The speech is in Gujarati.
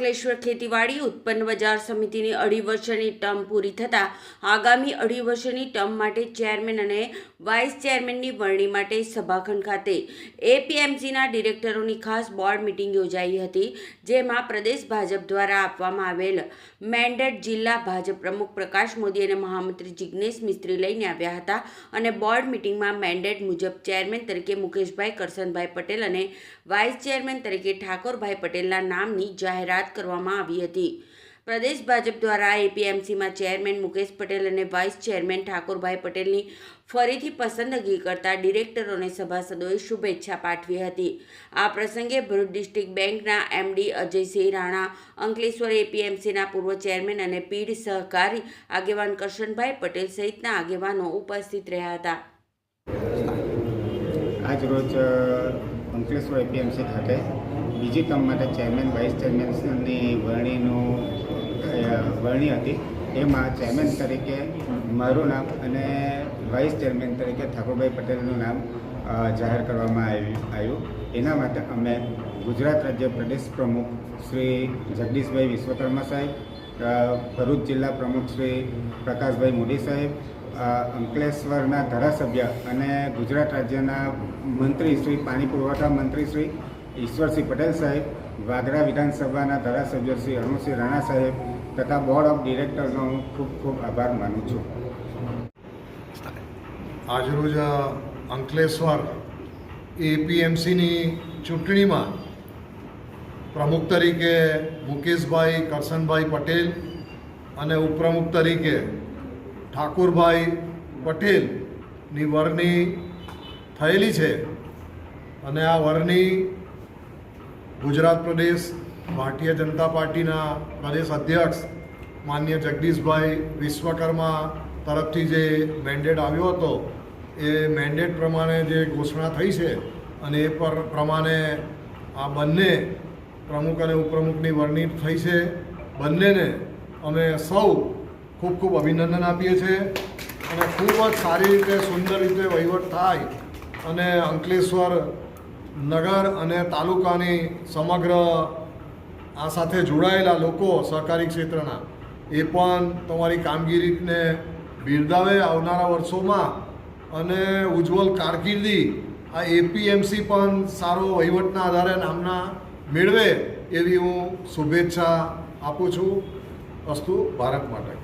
અંકલેશ્વર ખેતીવાડી ઉત્પન્ન બજાર સમિતિની 2.5 વર્ષની ટર્મ પૂરી થતાં આગામી 2.5 વર્ષની ટર્મ માટે ચેરમેન અને વાઇસ ચેરમેનની વરણી માટે સભાખંડ ખાતે એપીએમસીના ડિરેક્ટરોની ખાસ બોર્ડ મિટિંગ યોજાઈ હતી, જેમાં પ્રદેશ ભાજપ દ્વારા આપવામાં આવેલ મેન્ડેટ જિલ્લા ભાજપ પ્રમુખ પ્રકાશ મોદી અને મહામંત્રી જિગ્નેશ મિસ્ત્રી લઈને આવ્યા હતા અને બોર્ડ મિટિંગમાં મેન્ડેટ મુજબ ચેરમેન તરીકે મુકેશભાઈ કરસનભાઈ પટેલ અને વાઇસ ચેરમેન તરીકે ઠાકોરભાઈ પટેલના નામની જાહેરાત કરવામાં આવી હતી। પ્રદેશ ભાજપ દ્વારા એપીએમસીમાં ચેરમેન મુકેશ પટેલ અને વાઇસ ચેરમેન ઠાકોરભાઈ પટેલની ફરીથી પસંદગી કરતા ડિરેક્ટરોને સભાસદોએ શુભેચ્છા પાઠવી હતી। આ પ્રસંગે ભરૂચ ડિસ્ટ્રિક્ટ બેંકના એમડી અજયસિંહ રાણા, અંકલેશ્વર એપીએમસીના પૂર્વ ચેરમેન અને પીઢ સહકારી આગેવાન કરશનભાઈ પટેલ સહિતના આગેવાનો ઉપસ્થિત રહ્યા હતા। આજ રોજ અંકલેશ્વર એપીએમસી ખાતે બીજી ટર્મ માટે ચેરમેન વાઇસ ચેરમેનની વરણી હતી। એમાં ચેરમેન તરીકે મારું નામ અને વાઇસ ચેરમેન તરીકે ઠાકોરભાઈ પટેલનું નામ જાહેર કરવામાં આવ્યું। એના માટે અમે ગુજરાત રાજ્ય પ્રદેશ પ્રમુખ શ્રી જગદીશભાઈ વિશ્વકર્મા સાહેબ, ભરૂચ જિલ્લા પ્રમુખ શ્રી પ્રકાશભાઈ મોદી સાહેબ, અંકલેશ્વરના ધારાસભ્ય અને ગુજરાત રાજ્યના મંત્રી શ્રી પાણી પુરવઠા મંત્રી શ્રી ઈશ્વરસિંહ પટેલ સાહેબ, વાગરા વિધાનસભાના ધારાસભ્ય શ્રી અરુણસિંહ રાણા સાહેબ તથા બોર્ડ ઓફ ડિરેક્ટરનો હું ખૂબ ખૂબ આભાર માનું છું। આજરોજ અંકલેશ્વર એપીએમસીની ચૂંટણીમાં પ્રમુખ તરીકે મુકેશભાઈ કરસનભાઈ પટેલ અને ઉપપ્રમુખ તરીકે ઠાકોરભાઈ પટેલની વરણી થયેલી છે અને આ વરણી ગુજરાત પ્રદેશ ભારતીય જનતા પાર્ટીના પ્રદેશ અધ્યક્ષ માનનીય જગદીશભાઈ વિશ્વકર્મા તરફથી જે મેન્ડેટ આવ્યો હતો એ મેન્ડેટ પ્રમાણે જે ઘોષણા થઈ છે અને એ પ્રમાણે આ બંને પ્રમુખ અને ઉપપ્રમુખની વરણી થઈ છે। બંનેને અમે સૌ ખૂબ ખૂબ અભિનંદન આપીએ છીએ અને ખૂબ જ સારી રીતે સુંદર રીતે વહીવટ થાય અને અંકલેશ્વર નગર અને તાલુકાની સમગ્ર આ સાથે જોડાયેલા લોકો સહકારી ક્ષેત્રના એ પણ તમારી કામગીરીને બિરદાવે આવનારા વર્ષોમાં અને ઉજ્જવળ કારકિર્દી આ એપીએમસી પણ સારો વહીવટના આધારે નામના મેળવે એવી હું શુભેચ્છા આપું છું। અસ્તુ ભારત માટે।